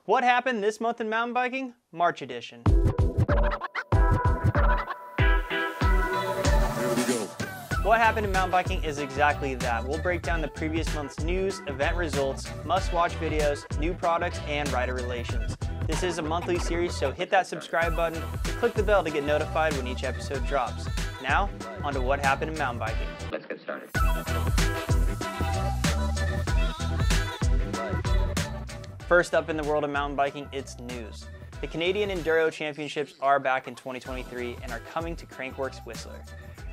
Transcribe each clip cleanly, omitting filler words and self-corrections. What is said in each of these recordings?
What happened this month in mountain biking? March edition. What happened in mountain biking is exactly that. We'll break down the previous month's news, event results, must-watch videos, new products, and rider relations. This is a monthly series, so hit that subscribe button and click the bell to get notified when each episode drops. Now, on to what happened in mountain biking. Let's get started. First up in the world of mountain biking, it's news. The Canadian Enduro Championships are back in 2023 and are coming to Crankworx Whistler.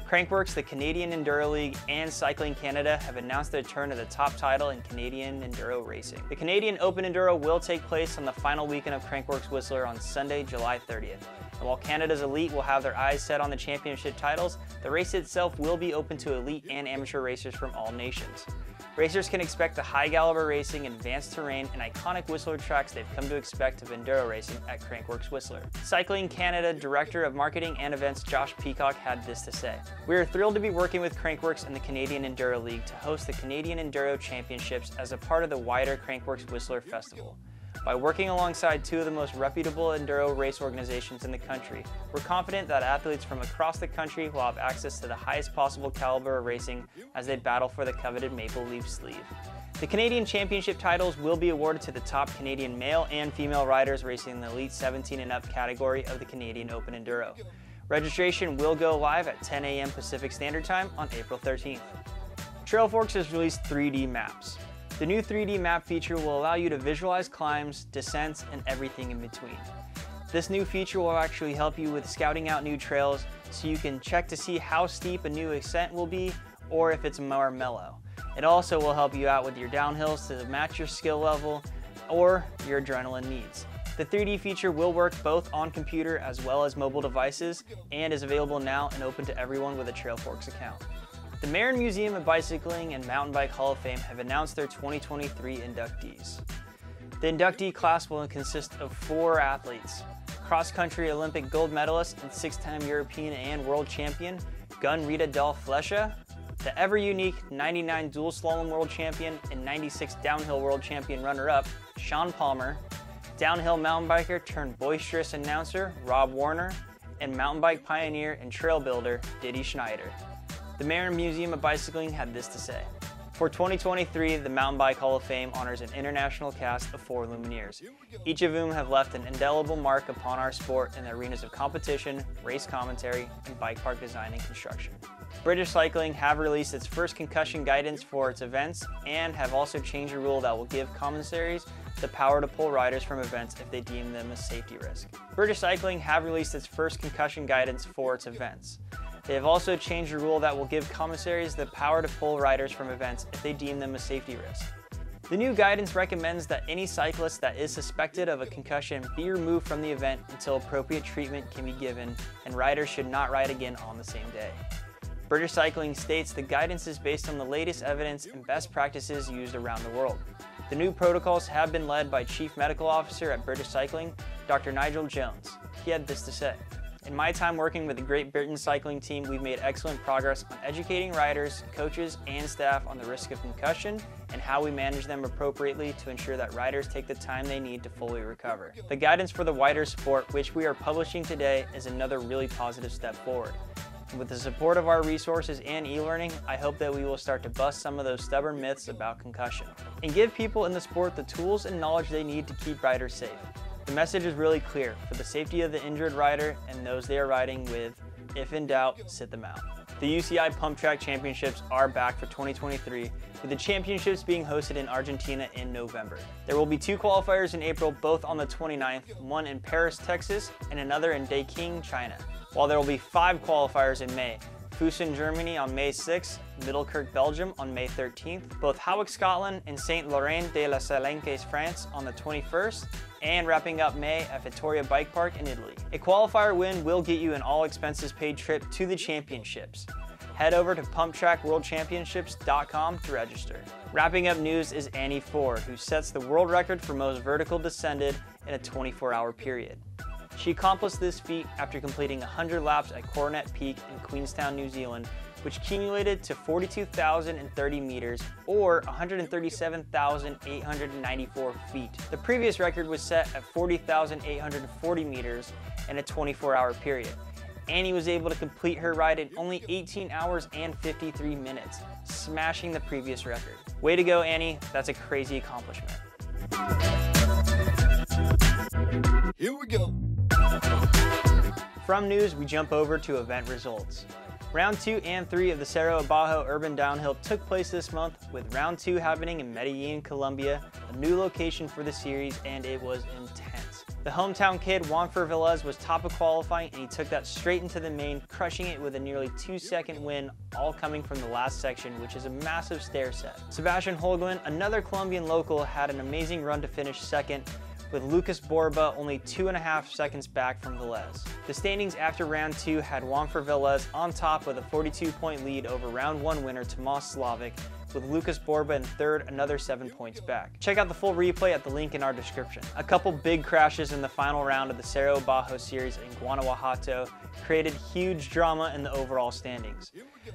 Crankworx, the Canadian Enduro League, and Cycling Canada have announced their return to the top title in Canadian Enduro racing. The Canadian Open Enduro will take place on the final weekend of Crankworx Whistler on Sunday, July 30th. And while Canada's elite will have their eyes set on the championship titles, the race itself will be open to elite and amateur racers from all nations. Racers can expect the high caliber racing, advanced terrain, and iconic Whistler tracks they've come to expect of enduro racing at Crankworx Whistler. Cycling Canada Director of Marketing and Events Josh Peacock had this to say: "We are thrilled to be working with Crankworx and the Canadian Enduro League to host the Canadian Enduro Championships as a part of the wider Crankworx Whistler Festival. By working alongside two of the most reputable enduro race organizations in the country, we're confident that athletes from across the country will have access to the highest possible caliber of racing as they battle for the coveted Maple Leaf sleeve." The Canadian Championship titles will be awarded to the top Canadian male and female riders racing in the Elite 17 and up category of the Canadian Open Enduro. Registration will go live at 10 a.m. Pacific Standard Time on April 13th. Trailforks has released 3D maps. The new 3D map feature will allow you to visualize climbs, descents, and everything in between. This new feature will actually help you with scouting out new trails so you can check to see how steep a new ascent will be or if it's more mellow. It also will help you out with your downhills to match your skill level or your adrenaline needs. The 3D feature will work both on computer as well as mobile devices and is available now and open to everyone with a Trailforks account. The Marin Museum of Bicycling and Mountain Bike Hall of Fame have announced their 2023 inductees. The inductee class will consist of 4 athletes: cross-country Olympic gold medalist and 6-time European and world champion Gun Rita Dahl Flesha, the ever-unique 99 dual slalom world champion and 96 downhill world champion runner-up Sean Palmer, downhill mountain biker turned boisterous announcer Rob Warner, and mountain bike pioneer and trail builder Diddy Schneider. The Marin Museum of Bicycling had this to say: "For 2023, the Mountain Bike Hall of Fame honors an international cast of 4 luminaires, each of whom have left an indelible mark upon our sport in the arenas of competition, race commentary, and bike park design and construction. British Cycling have released its first concussion guidance for its events and have also changed a rule that will give commissaries the power to pull riders from events if they deem them a safety risk. British Cycling have released its first concussion guidance for its events. They have also changed a rule that will give commissaries the power to pull riders from events if they deem them a safety risk. The new guidance recommends that any cyclist that is suspected of a concussion be removed from the event until appropriate treatment can be given, and riders should not ride again on the same day. British Cycling states the guidance is based on the latest evidence and best practices used around the world. The new protocols have been led by Chief Medical Officer at British Cycling, Dr. Nigel Jones. He had this to say: "In my time working with the Great Britain cycling team, we've made excellent progress on educating riders, coaches, and staff on the risk of concussion and how we manage them appropriately to ensure that riders take the time they need to fully recover. The guidance for the wider sport, which we are publishing today, is another really positive step forward. And with the support of our resources and e-learning, I hope that we will start to bust some of those stubborn myths about concussion and give people in the sport the tools and knowledge they need to keep riders safe. The message is really clear: for the safety of the injured rider and those they are riding with, if in doubt, sit them out." The UCI Pump Track Championships are back for 2023, with the championships being hosted in Argentina in November. There will be 2 qualifiers in April, both on the 29th, one in Paris, Texas, and another in Beijing, China. While there will be 5 qualifiers in May: Fussen, Germany on May 6th, Middelkerk, Belgium on May 13th, both Hawick, Scotland, and Saint-Laurent-de-la-Salenques, France on the 21st, and wrapping up May at Vittoria Bike Park in Italy. A qualifier win will get you an all-expenses-paid trip to the championships. Head over to pumptrackworldchampionships.com to register. Wrapping up news is Annie Ford, who sets the world record for most vertical descended in a 24-hour period. She accomplished this feat after completing 100 laps at Coronet Peak in Queenstown, New Zealand which accumulated to 42,030 meters or 137,894 feet. The previous record was set at 40,840 meters in a 24-hour period. Annie was able to complete her ride in only 18 hours and 53 minutes, smashing the previous record. Way to go, Annie. That's a crazy accomplishment. Here we go. From news, we jump over to event results. Round 2 and 3 of the Cerro Abajo Urban Downhill took place this month, with Round 2 happening in Medellín, Colombia, a new location for the series, and it was intense. The hometown kid, Juanfer Velez, was top of qualifying, and he took that straight into the main, crushing it with a nearly 2-second win, all coming from the last section, which is a massive stair set. Sebastian Holguin, another Colombian local, had an amazing run to finish second, with Lucas Borba only 2.5 seconds back from Velez. The standings after round 2 had Juanfer Velez on top with a 42-point lead over round 1 winner Tomas Slavic, with Lucas Borba in third, another 7 points back. Check out the full replay at the link in our description. A couple big crashes in the final round of the Cerro Abajo series in Guanajuato created huge drama in the overall standings.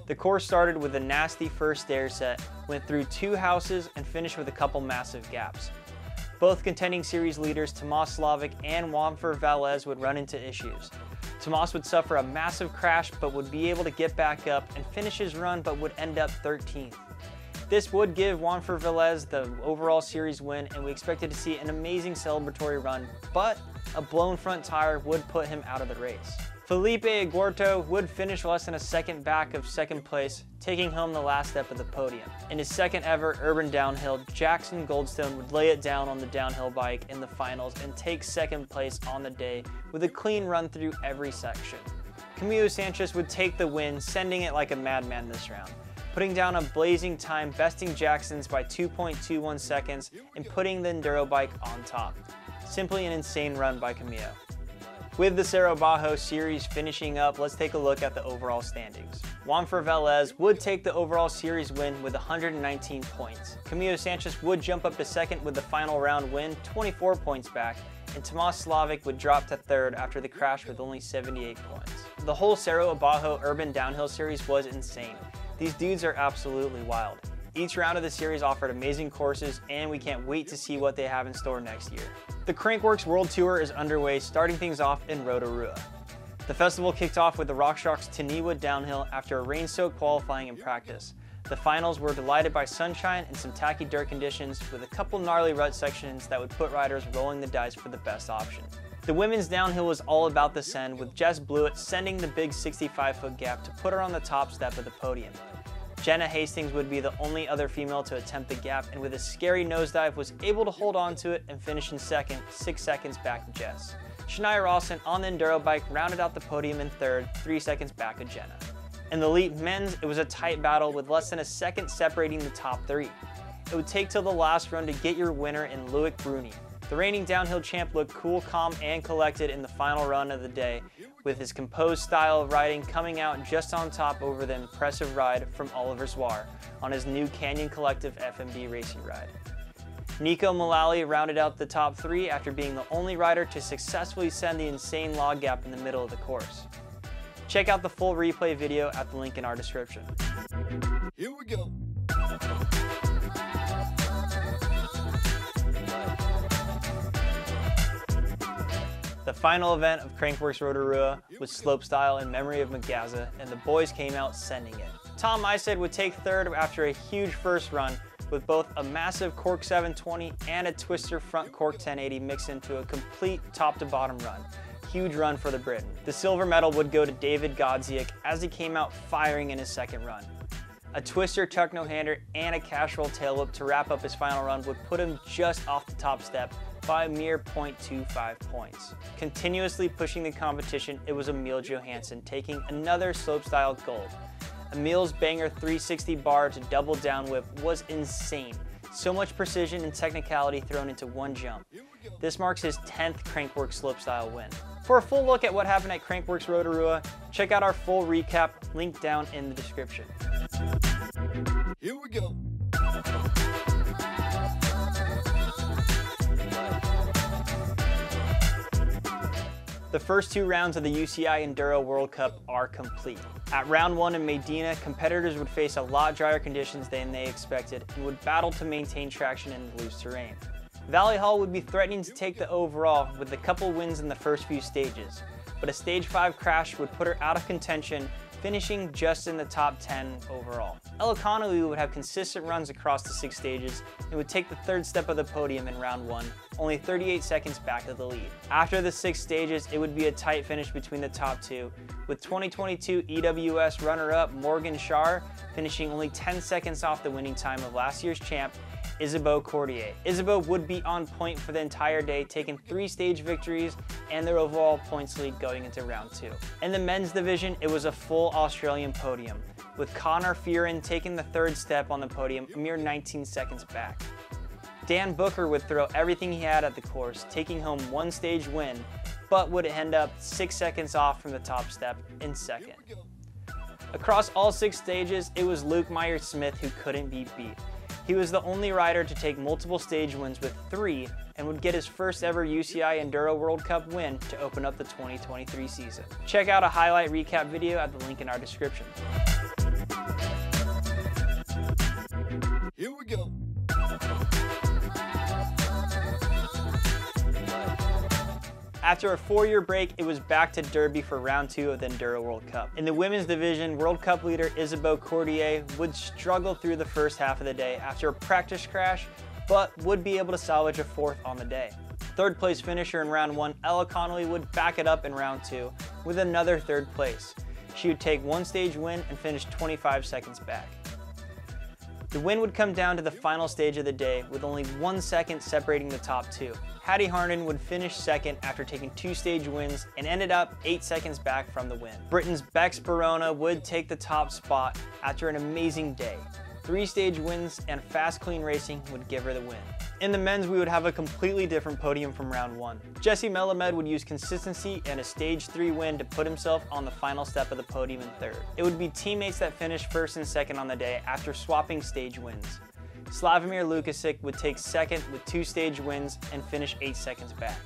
The course started with a nasty first stair set, went through 2 houses, and finished with a couple massive gaps. Both contending series leaders Tomas Slavic and Juanfer Velez would run into issues. Tomas would suffer a massive crash but would be able to get back up and finish his run, but would end up 13th. This would give Juanfer Velez the overall series win, and we expected to see an amazing celebratory run, but a blown front tire would put him out of the race. Felipe Aguirre would finish less than a second back of second place, taking home the last step of the podium. In his second ever urban downhill, Jackson Goldstone would lay it down on the downhill bike in the finals and take second place on the day with a clean run through every section. Camilo Sanchez would take the win, sending it like a madman this round, putting down a blazing time, besting Jackson's by 2.21 seconds and putting the Enduro bike on top. Simply an insane run by Camilo. With the Cerro Abajo series finishing up, let's take a look at the overall standings. Juanfer Velez would take the overall series win with 119 points. Camilo Sanchez would jump up to second with the final round win, 24 points back, and Tomas Slavic would drop to third after the crash with only 78 points. The whole Cerro Abajo Urban Downhill series was insane. These dudes are absolutely wild. Each round of the series offered amazing courses, and we can't wait to see what they have in store next year. The Crankworx World Tour is underway, starting things off in Rotorua. The festival kicked off with the RockShox Taniwha downhill after a rain-soaked qualifying and practice. The finals were delighted by sunshine and some tacky dirt conditions, with a couple gnarly rut sections that would put riders rolling the dice for the best option. The women's downhill was all about the send, with Jess Blewett sending the big 65-foot gap to put her on the top step of the podium. Jenna Hastings would be the only other female to attempt the gap, and with a scary nosedive was able to hold on to it and finish in second, 6 seconds back to Jess. Shania Rawson on the Enduro bike rounded out the podium in third, 3 seconds back of Jenna. In the elite men's, it was a tight battle with less than a second separating the top 3. It would take till the last run to get your winner in Loic Bruni. The reigning downhill champ looked cool, calm, and collected in the final run of the day, with his composed style of riding coming out just on top over the impressive ride from Oliver Zwar on his new Canyon Collective FMB racing ride. Nico Mullally rounded out the top 3 after being the only rider to successfully send the insane log gap in the middle of the course. Check out the full replay video at the link in our description. Here we go. The final event of Crankworx Rotorua was Slopestyle in memory of McGazza, and the boys came out sending it. Tom Ised would take third after a huge first run, with both a massive cork 720 and a twister front cork 1080 mixed into a complete top to bottom run. Huge run for the Briton. The silver medal would go to David Godziak as he came out firing in his second run. A twister tuck no-hander and a cash roll tail whip to wrap up his final run would put him just off the top step by a mere 0.25 points. Continuously pushing the competition, it was Emil Johansson taking another slopestyle gold. Emil's banger 360 bar to double down whip was insane. So much precision and technicality thrown into one jump. This marks his 10th Crankworx slopestyle win. For a full look at what happened at Crankworx Rotorua, check out our full recap, link down in the description. Here we go. The first two rounds of the UCI Enduro World Cup are complete. At round 1 in Medellín, competitors would face a lot drier conditions than they expected and would battle to maintain traction in the loose terrain. Valley Hall would be threatening to take the overall with a couple wins in the first few stages, but a stage 5 crash would put her out of contention, finishing just in the top 10 overall. Elkanui would have consistent runs across the 6 stages and would take the third step of the podium in round 1, only 38 seconds back of the lead. After the 6 stages, it would be a tight finish between the top 2, with 2022 EWS runner-up Morgan Schar finishing only 10 seconds off the winning time of last year's champ, Isabeau Cordier. Isabeau would be on point for the entire day, taking 3 stage victories and their overall points lead going into round 2. In the men's division, it was a full Australian podium, with Connor Fearon taking the third step on the podium a mere 19 seconds back. Dan Booker would throw everything he had at the course, taking home 1 stage win, but would end up 6 seconds off from the top step in second. Across all 6 stages, it was Luke Myers-Smith who couldn't be beat. He was the only rider to take multiple stage wins with 3 and would get his first ever UCI Enduro World Cup win to open up the 2023 season. Check out a highlight recap video at the link in our description. Here we go. After a 4-year break, it was back to Derby for round 2 of the Enduro World Cup. In the women's division, World Cup leader Isabeau Cordier would struggle through the first half of the day after a practice crash, but would be able to salvage a 4th on the day. Third place finisher in round 1, Ella Connolly, would back it up in round 2 with another 3rd place. She would take 1 stage win and finish 25 seconds back. The win would come down to the final stage of the day, with only 1 second separating the top 2. Hattie Harnden would finish second after taking 2 stage wins and ended up 8 seconds back from the win. Britain's Bex Barona would take the top spot after an amazing day. 3 stage wins and fast clean racing would give her the win. In the men's, we would have a completely different podium from round 1. Jesse Melamed would use consistency and a stage 3 win to put himself on the final step of the podium in 3rd. It would be teammates that finished 1st and 2nd on the day after swapping stage wins. Slavomir Lukasic would take 2nd with 2 stage wins and finish 8 seconds back.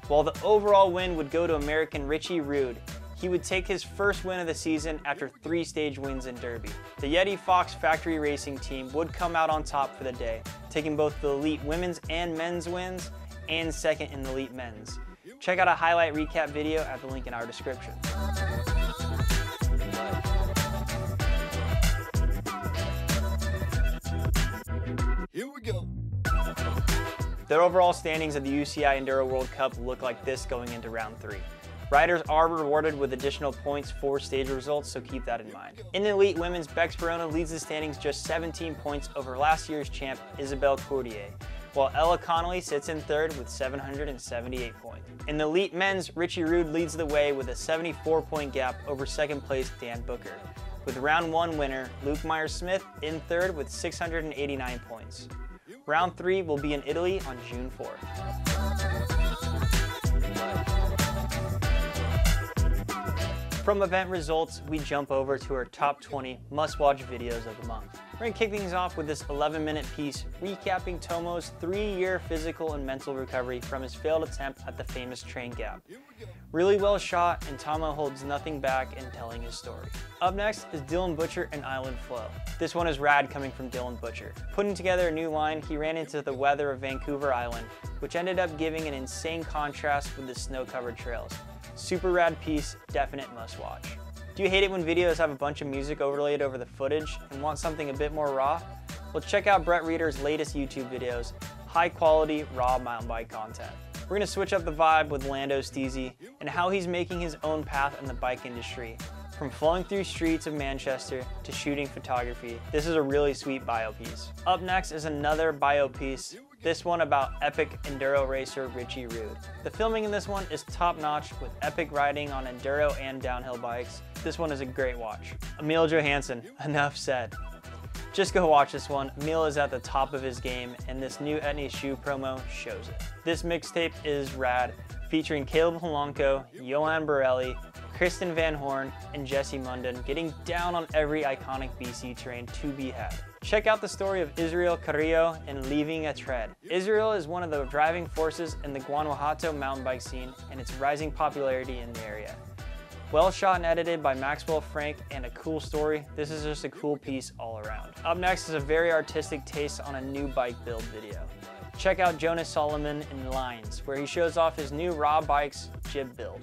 While the overall win would go to American Richie Rude, he would take his first win of the season after 3 stage wins in Derby. The Yeti Fox Factory Racing team would come out on top for the day, taking both the elite women's and men's wins and 2nd in the elite men's. Check out a highlight recap video at the link in our description. Here we go. The overall standings of the UCI Enduro World Cup look like this going into round 3. Riders are rewarded with additional points for stage results, so keep that in mind. In the elite women's, Bex Barona leads the standings just 17 points over last year's champ Isabeau Cordier, while Ella Connolly sits in 3rd with 778 points. In the elite men's, Richie Rude leads the way with a 74-point gap over 2nd place Dan Booker, with round 1 winner Luke Myers-Smith in 3rd with 689 points. Round 3 will be in Italy on June 4th. From event results, we jump over to our top 20 must-watch videos of the month. We're going to kick things off with this 11-minute piece recapping Tomo's 3-year physical and mental recovery from his failed attempt at the famous train gap. Really well shot, and Tomo holds nothing back in telling his story. Up next is Dylan Butcher and Island Flow. This one is rad coming from Dylan Butcher. Putting together a new line, he ran into the weather of Vancouver Island, which ended up giving an insane contrast with the snow-covered trails. Super rad piece, definite must watch. Do you hate it when videos have a bunch of music overlaid over the footage and want something a bit more raw? Well, check out Brett Reeder's latest YouTube videos, high quality, raw mountain bike content. We're gonna switch up the vibe with Lando Steezy and how he's making his own path in the bike industry, from flowing through streets of Manchester to shooting photography. This is a really sweet bio piece. Up next is another bio piece, this one about epic enduro racer Richie Rude. The filming in this one is top notch with epic riding on enduro and downhill bikes. This one is a great watch. Emil Johansson, enough said. Just go watch this one. Emil is at the top of his game and this new Etnies shoe promo shows it. This mixtape is rad, featuring Caleb Polanco, Johan Borelli, Kristen Van Horn, and Jesse Munden getting down on every iconic BC terrain to be had. Check out the story of Israel Carrillo in Leaving a Tread. Israel is one of the driving forces in the Guanajuato mountain bike scene and its rising popularity in the area. Well shot and edited by Maxwell Frank, and a cool story. This is just a cool piece all around. Up next is a very artistic taste on a new bike build video. Check out Jonas Solomon in Lines, where he shows off his new raw bikes jib build.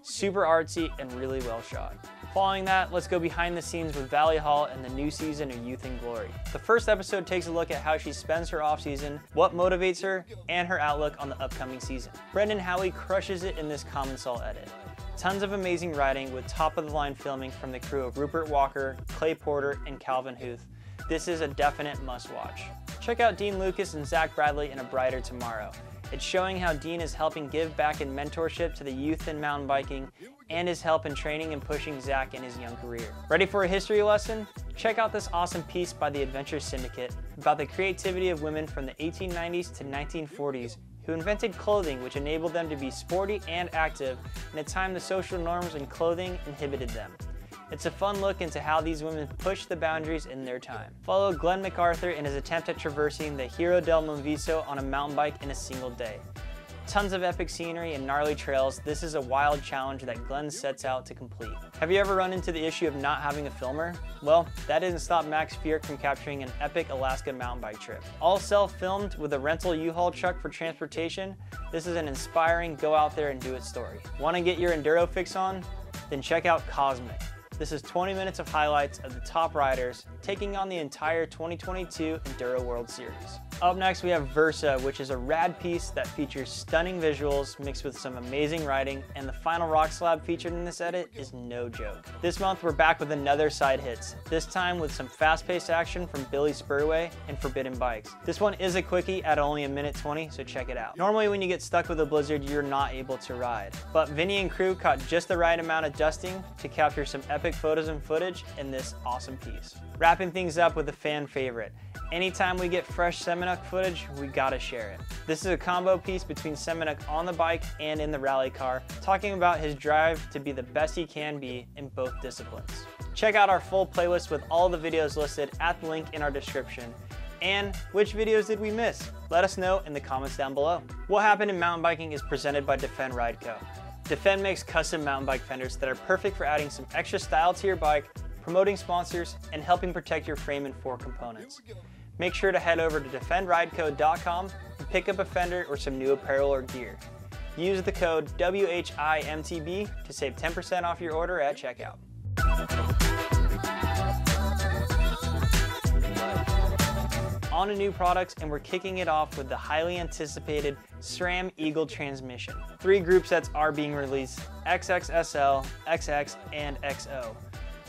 Super artsy and really well shot. Following that, let's go behind the scenes with Valley Hall and the new season of Youth and Glory. The first episode takes a look at how she spends her off season, what motivates her, and her outlook on the upcoming season. Brendan Howie crushes it in this Commensal edit. Tons of amazing riding with top-of-the-line filming from the crew of Rupert Walker, Clay Porter, and Calvin Huth. This is a definite must-watch. Check out Dean Lucas and Zach Bradley in A Brighter Tomorrow. It's showing how Dean is helping give back in mentorship to the youth in mountain biking and his help in training and pushing Zach in his young career. Ready for a history lesson? Check out this awesome piece by the Adventure Syndicate about the creativity of women from the 1890s to 1940s who invented clothing which enabled them to be sporty and active in a time the social norms in clothing inhibited them. It's a fun look into how these women pushed the boundaries in their time. Follow Glenn MacArthur in his attempt at traversing the Hero del Monviso on a mountain bike in a single day. Tons of epic scenery and gnarly trails. This is a wild challenge that Glenn sets out to complete. Have you ever run into the issue of not having a filmer? Well, that didn't stop Max Fierk from capturing an epic Alaska mountain bike trip. All self-filmed with a rental U-Haul truck for transportation, this is an inspiring go out there and do it story. Want to get your Enduro fix on? Then check out Cosmic. This is 20 minutes of highlights of the top riders taking on the entire 2022 Enduro World Series. Up next we have Versa, which is a rad piece that features stunning visuals mixed with some amazing riding, and the final rock slab featured in this edit is no joke. This month we're back with another side hits, this time with some fast-paced action from Billy Spurway and Forbidden Bikes. This one is a quickie at only 1:20, so check it out. Normally when you get stuck with a blizzard, you're not able to ride, but Vinny and crew caught just the right amount of dusting to capture some epic photos and footage in this awesome piece. Wrapping things up with a fan favorite. Anytime we get fresh Semenuk footage, we gotta share it. This is a combo piece between Semenuk on the bike and in the rally car, talking about his drive to be the best he can be in both disciplines. Check out our full playlist with all the videos listed at the link in our description. And which videos did we miss? Let us know in the comments down below. What Happened in Mountain Biking is presented by Defend Ride Co. Defend makes custom mountain bike fenders that are perfect for adding some extra style to your bike, promoting sponsors, and helping protect your frame and fork components. Make sure to head over to defendrideco.com and pick up a fender or some new apparel or gear. Use the code WHIMTB to save 10% off your order at checkout. On to new products, and we're kicking it off with the highly anticipated SRAM Eagle transmission. 3 group sets are being released: XXSL, XX, and XO.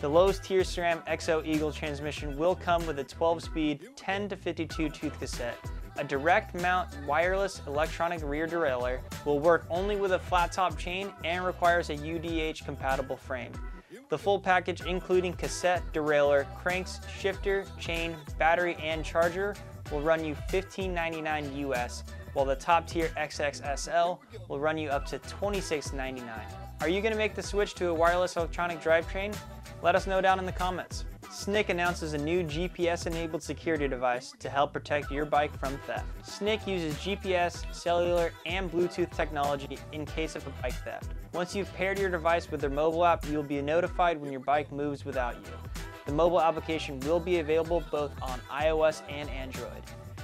The lowest tier SRAM XO Eagle transmission will come with a 12-speed 10 to 52 tooth cassette. A direct mount wireless electronic rear derailleur will work only with a flat top chain and requires a UDH compatible frame. The full package, including cassette, derailleur, cranks, shifter, chain, battery, and charger, will run you $15.99 US, while the top tier XXSL will run you up to $26.99. Are you going to make the switch to a wireless electronic drivetrain? Let us know down in the comments. Snik announces a new GPS-enabled security device to help protect your bike from theft. Snik uses GPS, cellular, and Bluetooth technology in case of a bike theft. Once you've paired your device with their mobile app, you'll be notified when your bike moves without you. The mobile application will be available both on iOS and Android.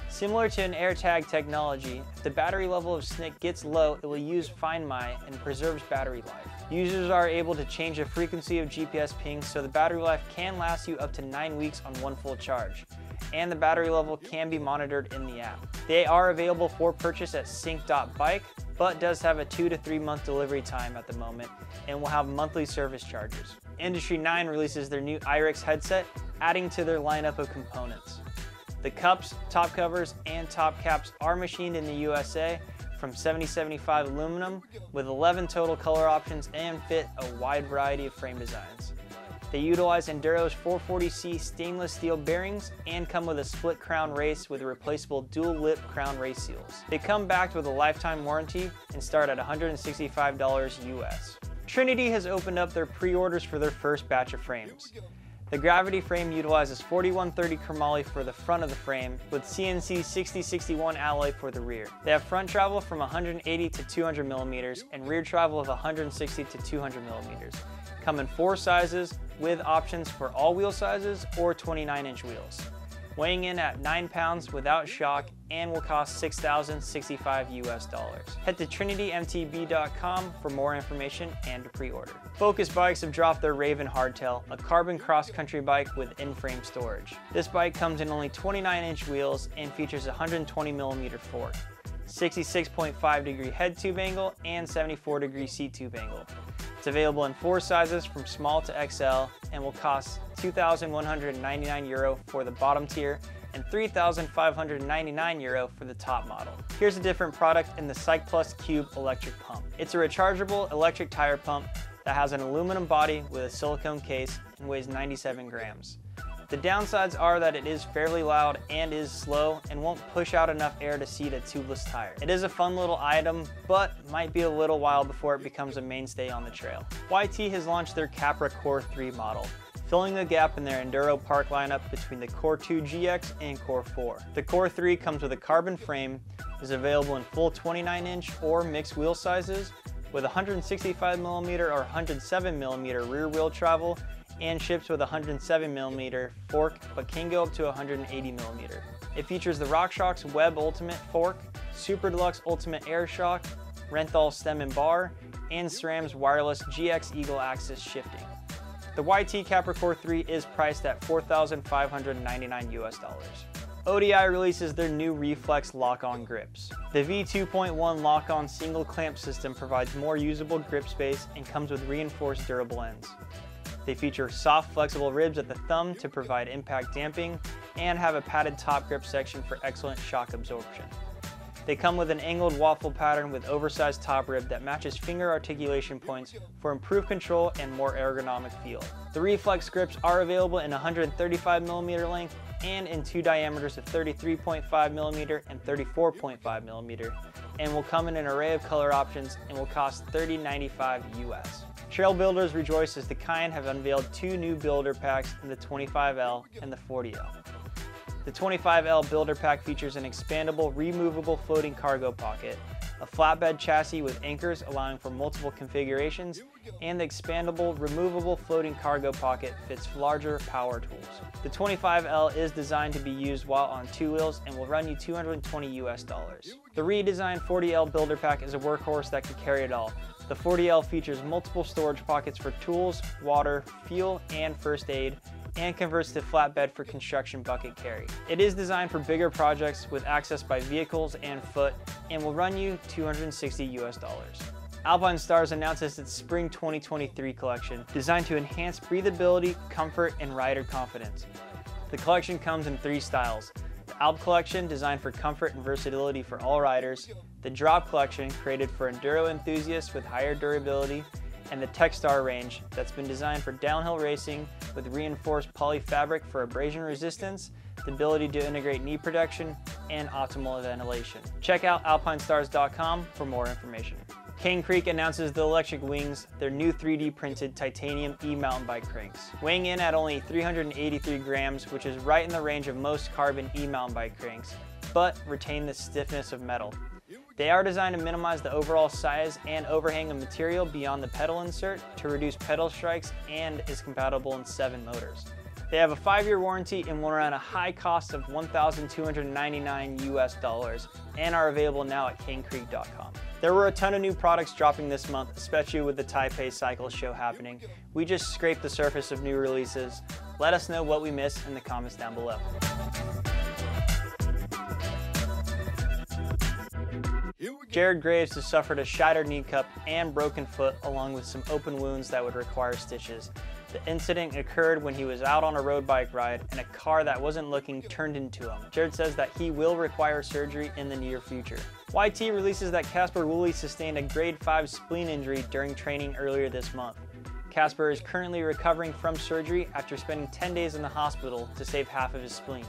Similar to an AirTag technology, if the battery level of Snik gets low, it will use Find My and preserves battery life. Users are able to change the frequency of GPS pings, so the battery life can last you up to 9 weeks on one full charge, and the battery level can be monitored in the app. They are available for purchase at sync.bike, but does have a 2 to 3 month delivery time at the moment, and will have monthly service charges. Industry 9 releases their new iRiX headset, adding to their lineup of components. The cups, top covers, and top caps are machined in the USA from 7075 aluminum with 11 total color options and fit a wide variety of frame designs. They utilize Enduro's 440C stainless steel bearings and come with a split crown race with replaceable dual lip crown race seals. They come backed with a lifetime warranty and start at $165 US. Trinity has opened up their pre-orders for their first batch of frames. The gravity frame utilizes 4130 chromoly for the front of the frame with CNC 6061 alloy for the rear. They have front travel from 180 to 200 millimeters and rear travel of 160 to 200 millimeters. Come in 4 sizes with options for all wheel sizes or 29-inch wheels. Weighing in at 9 pounds without shock and will cost $6,065 US. Head to trinitymtb.com for more information and to pre-order. Focus Bikes have dropped their Raven Hardtail, a carbon cross-country bike with in-frame storage. This bike comes in only 29-inch wheels and features a 120mm fork, 66.5-degree head tube angle, and 74-degree seat tube angle. It's available in 4 sizes from small to XL and will cost €2,199 for the bottom tier and €3,599 for the top model. Here's a different product in the Cycplus Cube electric pump. It's a rechargeable electric tire pump that has an aluminum body with a silicone case and weighs 97 grams. The downsides are that it is fairly loud and is slow and won't push out enough air to seat a tubeless tire. It is a fun little item, but might be a little while before it becomes a mainstay on the trail. YT has launched their Capra Core 3 model, filling the gap in their Enduro park lineup between the Core 2 GX and Core 4. The Core 3 comes with a carbon frame, is available in full 29-inch or mixed wheel sizes, with 165mm or 107mm rear wheel travel, and ships with a 107mm fork, but can go up to 180mm. It features the RockShox Web Ultimate fork, Super Deluxe Ultimate Air Shock, Renthal stem and bar, and SRAM's wireless GX Eagle Axis shifting. The YT Capra Core 3 is priced at $4,599 US. ODI releases their new Reflex lock-on grips. The V2.1 lock-on single clamp system provides more usable grip space and comes with reinforced durable ends. They feature soft, flexible ribs at the thumb to provide impact damping and have a padded top grip section for excellent shock absorption. They come with an angled waffle pattern with oversized top rib that matches finger articulation points for improved control and more ergonomic feel. The Reflex grips are available in 135mm length and in 2 diameters of 33.5mm and 34.5mm, and will come in an array of color options and will cost $30.95 US. Trail builders rejoice as the Kind have unveiled 2 new builder packs in the 25L and the 40L. The 25L builder pack features an expandable, removable floating cargo pocket, a flatbed chassis with anchors allowing for multiple configurations, and the expandable, removable floating cargo pocket fits larger power tools. The 25L is designed to be used while on 2 wheels and will run you $220 US. The redesigned 40L builder pack is a workhorse that can carry it all. The 40L features multiple storage pockets for tools, water, fuel, and first aid, and converts to flatbed for construction bucket carry. It is designed for bigger projects with access by vehicles and foot and will run you $260 US. Alpinestars announces its Spring 2023 collection, designed to enhance breathability, comfort, and rider confidence. The collection comes in 3 styles. The Alp Collection, designed for comfort and versatility for all riders. The Drop Collection, created for enduro enthusiasts with higher durability. And the Techstar range, that's been designed for downhill racing with reinforced poly fabric for abrasion resistance, the ability to integrate knee protection, and optimal ventilation. Check out alpinestars.com for more information. Cane Creek announces the electric wings, their new 3D printed titanium e-mountain bike cranks. Weighing in at only 383 grams, which is right in the range of most carbon e-mountain bike cranks, but retain the stiffness of metal. They are designed to minimize the overall size and overhang of material beyond the pedal insert to reduce pedal strikes and is compatible in 7 motors. They have a 5-year warranty and will run a high cost of $1,299 US and are available now at canecreek.com. There were a ton of new products dropping this month, especially with the Taipei Cycle Show happening. We just scraped the surface of new releases. Let us know what we missed in the comments down below. Jared Graves has suffered a shattered knee cup and broken foot, along with some open wounds that would require stitches. The incident occurred when he was out on a road bike ride and a car that wasn't looking turned into him. Jared says that he will require surgery in the near future. YT releases that Casper Woolley sustained a grade 5 spleen injury during training earlier this month. Casper is currently recovering from surgery after spending 10 days in the hospital to save half of his spleen.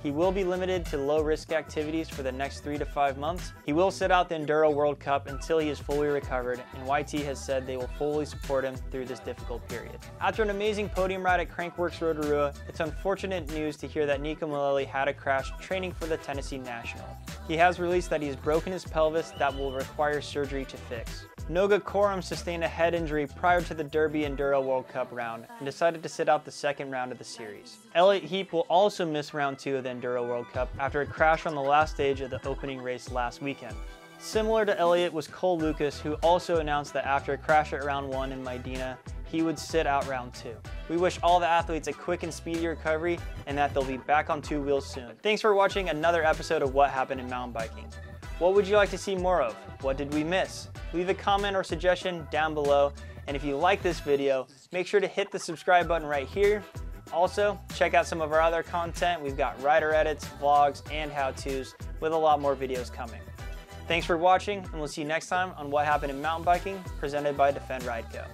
He will be limited to low-risk activities for the next 3 to 5 months. He will sit out the Enduro World Cup until he is fully recovered, and YT has said they will fully support him through this difficult period. After an amazing podium ride at Crankworx Rotorua, it's unfortunate news to hear that Nico Mullally had a crash training for the Tennessee National. He has released that he has broken his pelvis that will require surgery to fix. Noga Korum sustained a head injury prior to the Derby Enduro World Cup round and decided to sit out the second round of the series. Elliot Heap will also miss round 2 of the Enduro World Cup after a crash on the last stage of the opening race last weekend. Similar to Elliot was Cole Lucas, who also announced that after a crash at round 1 in Medellín, he would sit out round 2. We wish all the athletes a quick and speedy recovery and that they'll be back on 2 wheels soon. Thanks for watching another episode of What Happened in Mountain Biking. What would you like to see more of? What did we miss? Leave a comment or suggestion down below. And if you like this video, make sure to hit the subscribe button right here. Also, check out some of our other content. We've got rider edits, vlogs, and how-tos with a lot more videos coming. Thanks for watching, and we'll see you next time on What Happened in Mountain Biking, presented by Defend Ride Co.